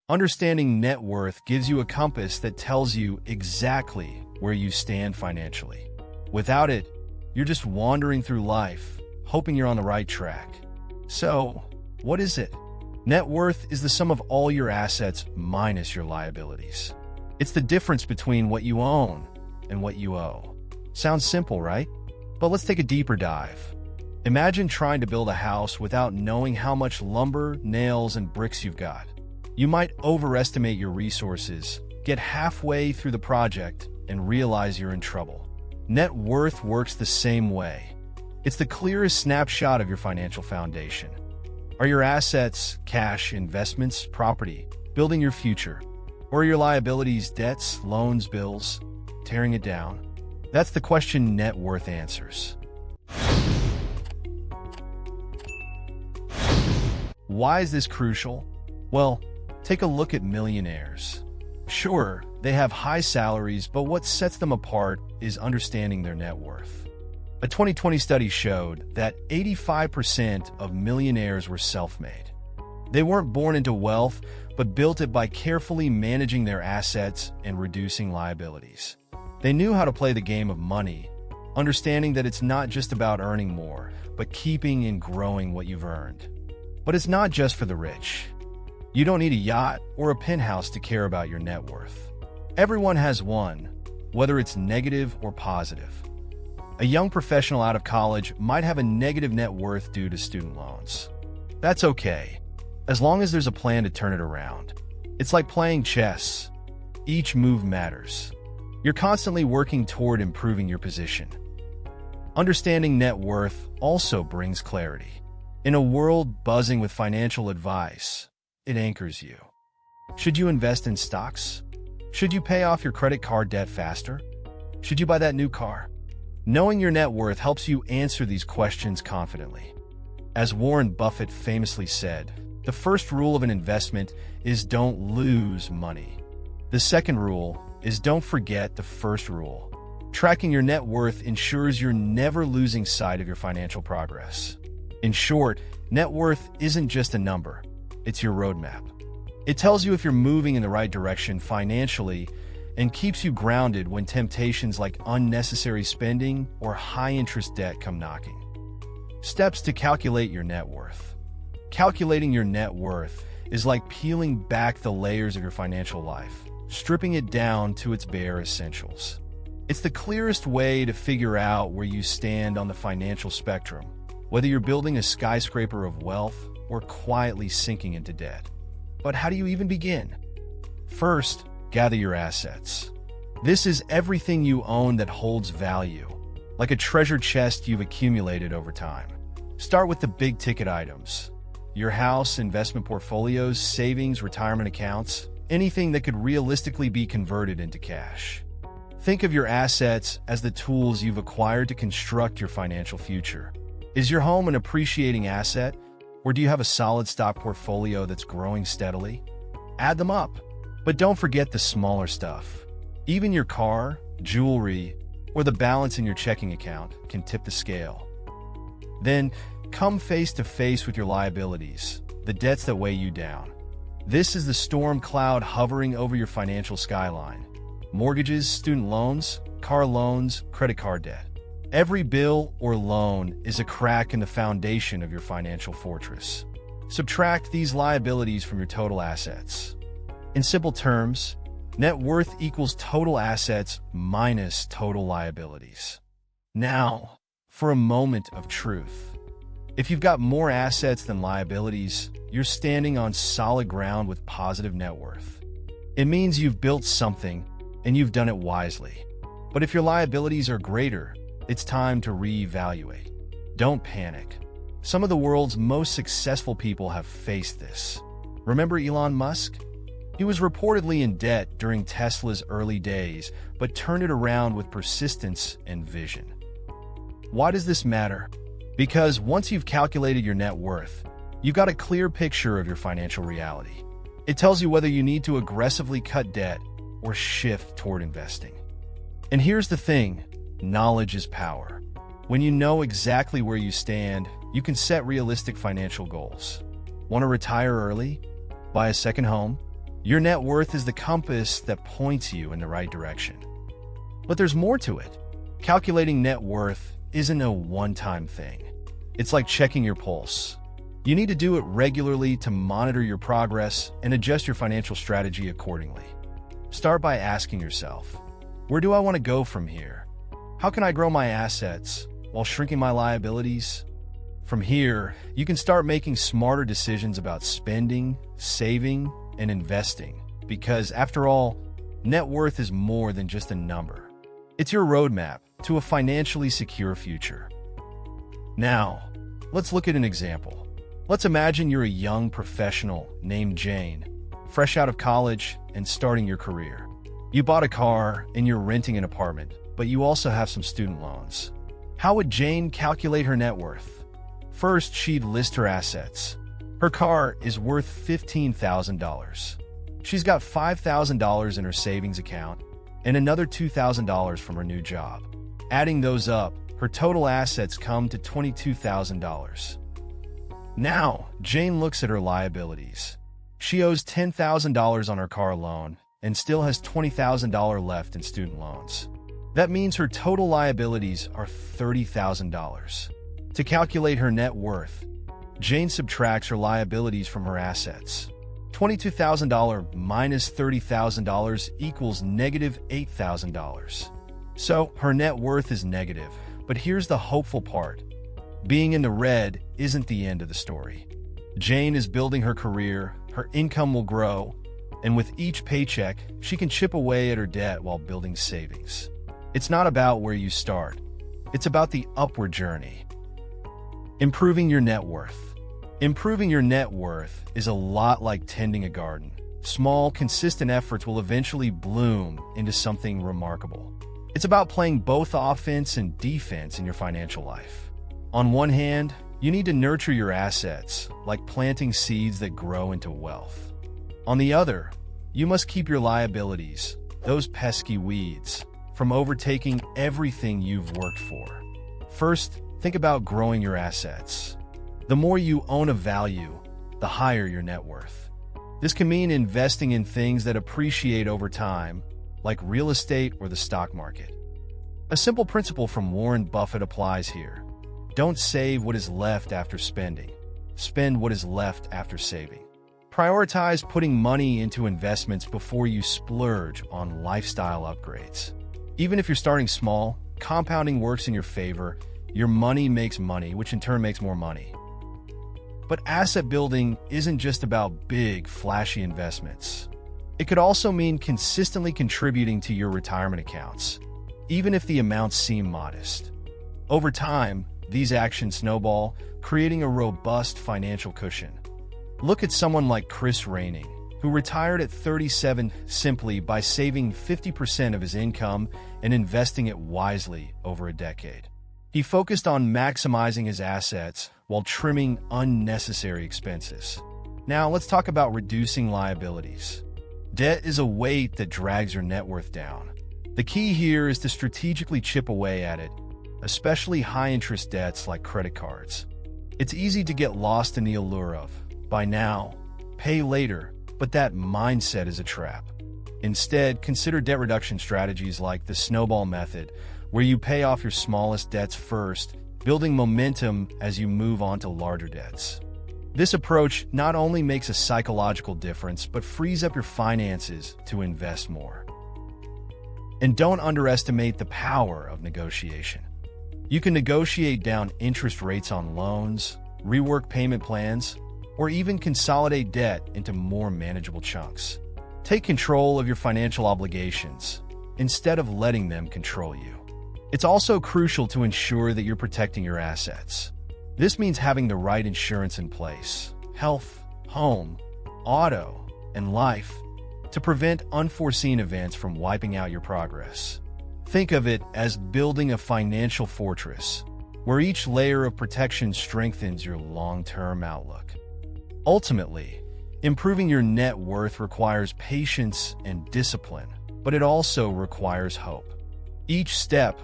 Understanding net worth gives you a compass that tells you exactly where you stand financially. Without it, you're just wandering through life, hoping you're on the right track. So, what is it? Net worth is the sum of all your assets minus your liabilities. It's the difference between what you own and what you owe. Sounds simple, right? But let's take a deeper dive. Imagine trying to build a house without knowing how much lumber, nails, and bricks you've got. You might overestimate your resources, get halfway through the project, and realize you're in trouble. Net worth works the same way. It's the clearest snapshot of your financial foundation. Are your assets, cash, investments, property, building your future? Or are your liabilities, debts, loans, bills, tearing it down? That's the question net worth answers. Why is this crucial? Well, take a look at millionaires. Sure, they have high salaries, but what sets them apart is understanding their net worth. A 2020 study showed that 85% of millionaires were self-made. They weren't born into wealth, but built it by carefully managing their assets and reducing liabilities. They knew how to play the game of money, understanding that it's not just about earning more, but keeping and growing what you've earned. But it's not just for the rich. You don't need a yacht or a penthouse to care about your net worth. Everyone has one, whether it's negative or positive. A young professional out of college might have a negative net worth due to student loans. That's okay, as long as there's a plan to turn it around. It's like playing chess. Each move matters. You're constantly working toward improving your position. Understanding net worth also brings clarity. In a world buzzing with financial advice, it anchors you. Should you invest in stocks? Should you pay off your credit card debt faster? Should you buy that new car? Knowing your net worth helps you answer these questions confidently. As Warren Buffett famously said, the first rule of an investment is don't lose money. The second rule is don't forget the first rule. Tracking your net worth ensures you're never losing sight of your financial progress. In short, net worth isn't just a number. It's your roadmap. It tells you if you're moving in the right direction financially and keeps you grounded when temptations like unnecessary spending or high-interest debt come knocking. Steps to calculate your net worth. Calculating your net worth is like peeling back the layers of your financial life, stripping it down to its bare essentials. It's the clearest way to figure out where you stand on the financial spectrum, whether you're building a skyscraper of wealth or quietly sinking into debt. But how do you even begin? First, gather your assets. This is everything you own that holds value, like a treasure chest you've accumulated over time. Start with the big-ticket items. Your house, investment portfolios, savings, retirement accounts, anything that could realistically be converted into cash. Think of your assets as the tools you've acquired to construct your financial future. Is your home an appreciating asset? Or do you have a solid stock portfolio that's growing steadily? Add them up. But don't forget the smaller stuff. Even your car, jewelry, or the balance in your checking account can tip the scale. Then, come face to face with your liabilities, the debts that weigh you down. This is the storm cloud hovering over your financial skyline. Mortgages, student loans, car loans, credit card debt. Every bill or loan is a crack in the foundation of your financial fortress. Subtract these liabilities from your total assets. In simple terms, net worth equals total assets minus total liabilities. Now, for a moment of truth. If you've got more assets than liabilities, you're standing on solid ground with positive net worth. It means you've built something and you've done it wisely. But if your liabilities are greater, it's time to reevaluate. Don't panic. Some of the world's most successful people have faced this. Remember Elon Musk? He was reportedly in debt during Tesla's early days, but turned it around with persistence and vision. Why does this matter? Because once you've calculated your net worth, you've got a clear picture of your financial reality. It tells you whether you need to aggressively cut debt or shift toward investing. And here's the thing. Knowledge is power. When you know exactly where you stand, you can set realistic financial goals. Want to retire early? Buy a second home? Your net worth is the compass that points you in the right direction. But there's more to it. Calculating net worth isn't a one-time thing. It's like checking your pulse. You need to do it regularly to monitor your progress and adjust your financial strategy accordingly. Start by asking yourself, where do I want to go from here? How can I grow my assets while shrinking my liabilities? From here, you can start making smarter decisions about spending, saving, and investing. Because after all, net worth is more than just a number. It's your roadmap to a financially secure future. Now, let's look at an example. Let's imagine you're a young professional named Jane, fresh out of college and starting your career. You bought a car and you're renting an apartment, but you also have some student loans. How would Jane calculate her net worth? First, she'd list her assets. Her car is worth $15,000. She's got $5,000 in her savings account and another $2,000 from her new job. Adding those up, her total assets come to $22,000. Now, Jane looks at her liabilities. She owes $10,000 on her car loan and still has $20,000 left in student loans. That means her total liabilities are $30,000. To calculate her net worth, Jane subtracts her liabilities from her assets. $22,000 minus $30,000 equals negative $8,000. So her net worth is negative, but here's the hopeful part. Being in the red isn't the end of the story. Jane is building her career, her income will grow, and with each paycheck, she can chip away at her debt while building savings. It's not about where you start. It's about the upward journey. Improving your net worth. Improving your net worth is a lot like tending a garden. Small, consistent efforts will eventually bloom into something remarkable. It's about playing both offense and defense in your financial life. On one hand, you need to nurture your assets, like planting seeds that grow into wealth. On the other, you must keep your liabilities, those pesky weeds, from overtaking everything you've worked for. First, think about growing your assets. The more you own of value, the higher your net worth. This can mean investing in things that appreciate over time, like real estate or the stock market. A simple principle from Warren Buffett applies here. Don't save what is left after spending. Spend what is left after saving. Prioritize putting money into investments before you splurge on lifestyle upgrades. Even if you're starting small, compounding works in your favor. Your money makes money, which in turn makes more money. But asset building isn't just about big, flashy investments. It could also mean consistently contributing to your retirement accounts, even if the amounts seem modest. Over time, these actions snowball, creating a robust financial cushion. Look at someone like Chris Raining, who retired at 37 simply by saving 50% of his income and investing it wisely over a decade. He focused on maximizing his assets while trimming unnecessary expenses. Now, let's talk about reducing liabilities. Debt is a weight that drags your net worth down. The key here is to strategically chip away at it, especially high-interest debts like credit cards. It's easy to get lost in the allure of, buy now, pay later, but that mindset is a trap. Instead, consider debt reduction strategies like the snowball method, where you pay off your smallest debts first, building momentum as you move on to larger debts. This approach not only makes a psychological difference, but frees up your finances to invest more. And don't underestimate the power of negotiation. You can negotiate down interest rates on loans, rework payment plans, or even consolidate debt into more manageable chunks. Take control of your financial obligations instead of letting them control you. It's also crucial to ensure that you're protecting your assets. This means having the right insurance in place: health, home, auto, and life, to prevent unforeseen events from wiping out your progress. Think of it as building a financial fortress, where each layer of protection strengthens your long-term outlook. Ultimately, improving your net worth requires patience and discipline, but it also requires hope. Each step,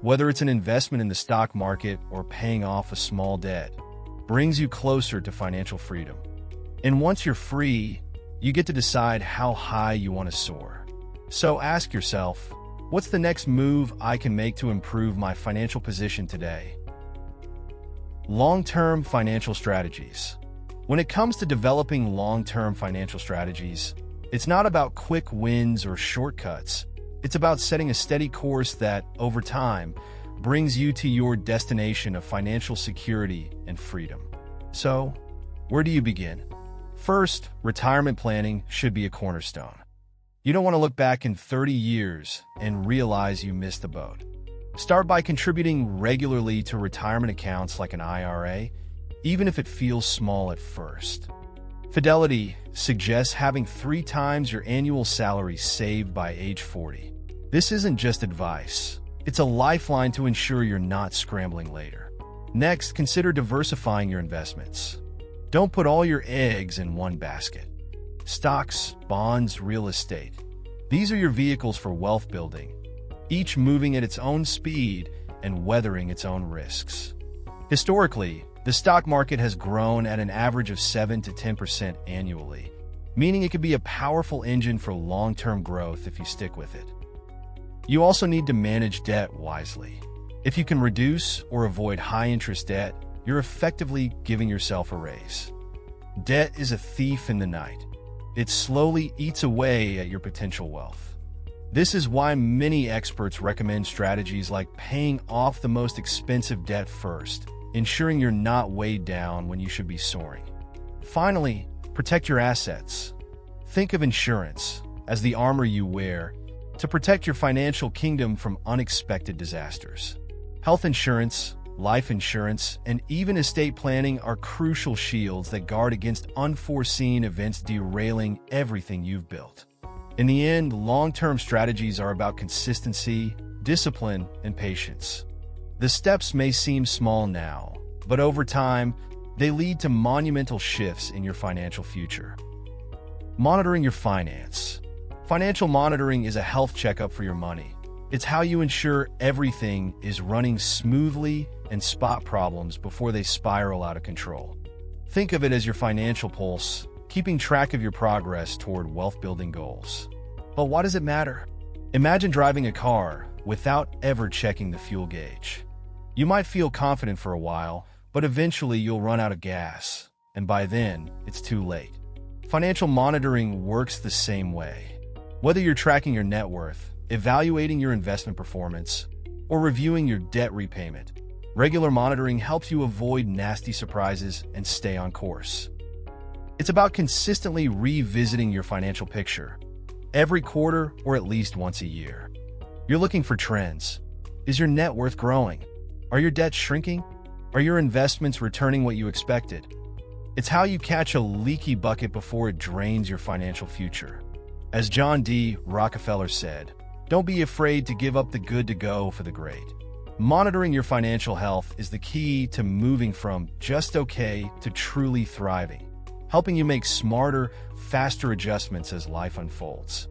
whether it's an investment in the stock market or paying off a small debt, brings you closer to financial freedom. And once you're free, You get to decide how high you want to soar. So ask yourself, what's the next move I can make to improve my financial position today? Long-term financial strategies. When it comes to developing long-term financial strategies, it's not about quick wins or shortcuts. It's about setting a steady course that, over time, brings you to your destination of financial security and freedom. So, where do you begin? First, retirement planning should be a cornerstone. You don't want to look back in 30 years and realize you missed the boat. Start by contributing regularly to retirement accounts like an IRA, even if it feels small at first. Fidelity suggests having 3 times your annual salary saved by age 40. This isn't just advice. It's a lifeline to ensure you're not scrambling later. Next, consider diversifying your investments. Don't put all your eggs in one basket. Stocks, bonds, real estate. These are your vehicles for wealth building, each moving at its own speed and weathering its own risks. Historically, the stock market has grown at an average of 7 to 10% annually, meaning it could be a powerful engine for long-term growth if you stick with it. You also need to manage debt wisely. If you can reduce or avoid high-interest debt, you're effectively giving yourself a raise. Debt is a thief in the night. It slowly eats away at your potential wealth. This is why many experts recommend strategies like paying off the most expensive debt first, ensuring you're not weighed down when you should be soaring. Finally, protect your assets. Think of insurance as the armor you wear to protect your financial kingdom from unexpected disasters. Health insurance, life insurance, and even estate planning are crucial shields that guard against unforeseen events derailing everything you've built. In the end, long-term strategies are about consistency, discipline, and patience. The steps may seem small now, but over time, they lead to monumental shifts in your financial future. Monitoring your finance. Financial monitoring is a health checkup for your money. It's how you ensure everything is running smoothly and spot problems before they spiral out of control. Think of it as your financial pulse, keeping track of your progress toward wealth-building goals. But why does it matter? Imagine driving a car without ever checking the fuel gauge. You might feel confident for a while, but eventually you'll run out of gas, and by then, it's too late. Financial monitoring works the same way. Whether you're tracking your net worth, evaluating your investment performance, or reviewing your debt repayment, regular monitoring helps you avoid nasty surprises and stay on course. It's about consistently revisiting your financial picture, every quarter or at least once a year. You're looking for trends. Is your net worth growing? Are your debts shrinking? Are your investments returning what you expected? It's how you catch a leaky bucket before it drains your financial future. As John D. Rockefeller said, don't be afraid to give up the good to go for the great. Monitoring your financial health is the key to moving from just okay to truly thriving, helping you make smarter, faster adjustments as life unfolds.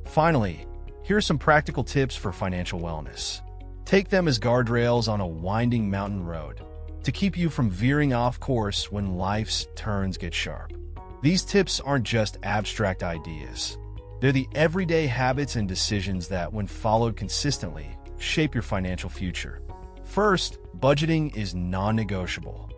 Finally, here are some practical tips for financial wellness. Take them as guardrails on a winding mountain road to keep you from veering off course when life's turns get sharp. These tips aren't just abstract ideas. They're the everyday habits and decisions that, when followed consistently, shape your financial future. First, budgeting is non-negotiable.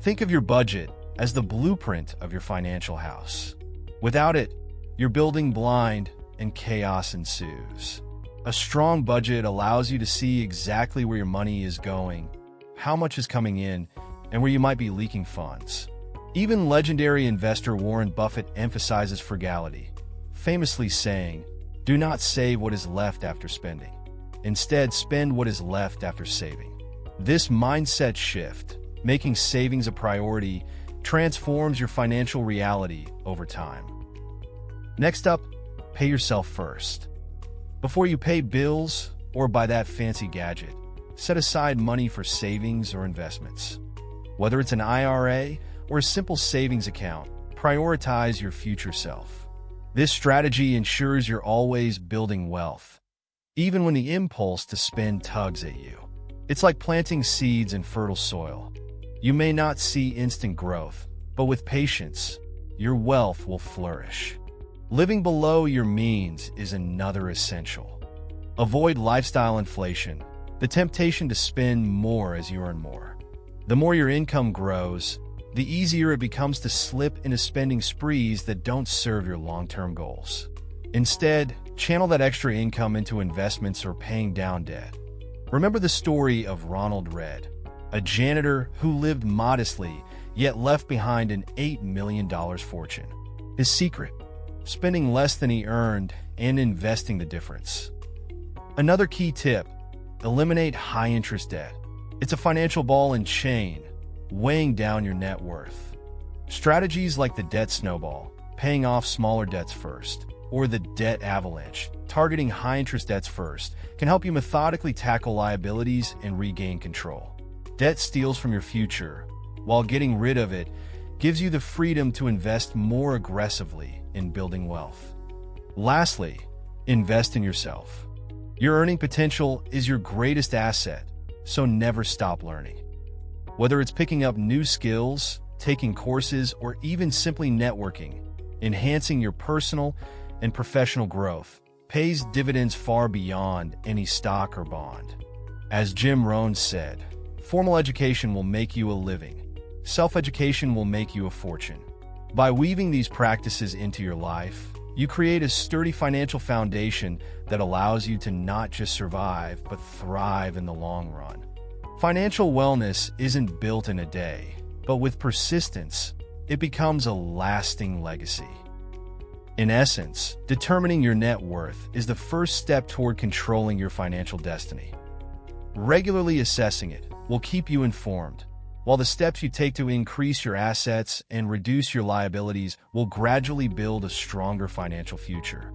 Think of your budget as the blueprint of your financial house. Without it, you're building blind and chaos ensues. A strong budget allows you to see exactly where your money is going, how much is coming in, and where you might be leaking funds. Even legendary investor Warren Buffett emphasizes frugality, famously saying, "Do not save what is left after spending. Instead, spend what is left after saving." This mindset shift, making savings a priority, transforms your financial reality over time. Next up, pay yourself first. Before you pay bills or buy that fancy gadget, set aside money for savings or investments. Whether it's an IRA or a simple savings account, prioritize your future self. This strategy ensures you're always building wealth, even when the impulse to spend tugs at you. It's like planting seeds in fertile soil. You may not see instant growth, but with patience, your wealth will flourish. Living below your means is another essential. Avoid lifestyle inflation, the temptation to spend more as you earn more. The more your income grows, the easier it becomes to slip into spending sprees that don't serve your long-term goals. Instead, channel that extra income into investments or paying down debt. Remember the story of Ronald Read, a janitor who lived modestly yet left behind an $8 million fortune. His secret? Spending less than he earned and investing the difference. Another key tip: eliminate high-interest debt. It's a financial ball and chain, weighing down your net worth. Strategies like the debt snowball, paying off smaller debts first, or the debt avalanche, targeting high-interest debts first, can help you methodically tackle liabilities and regain control. Debt steals from your future, while getting rid of it gives you the freedom to invest more aggressively in building wealth. Lastly, invest in yourself. Your earning potential is your greatest asset, so never stop learning. Whether it's picking up new skills, taking courses, or even simply networking, enhancing your personal and professional growth pays dividends far beyond any stock or bond. As Jim Rohn said, formal education will make you a living. Self-education will make you a fortune. By weaving these practices into your life, you create a sturdy financial foundation that allows you to not just survive, but thrive in the long run. Financial wellness isn't built in a day, but with persistence, it becomes a lasting legacy. In essence, determining your net worth is the first step toward controlling your financial destiny. Regularly assessing it will keep you informed, while the steps you take to increase your assets and reduce your liabilities will gradually build a stronger financial future.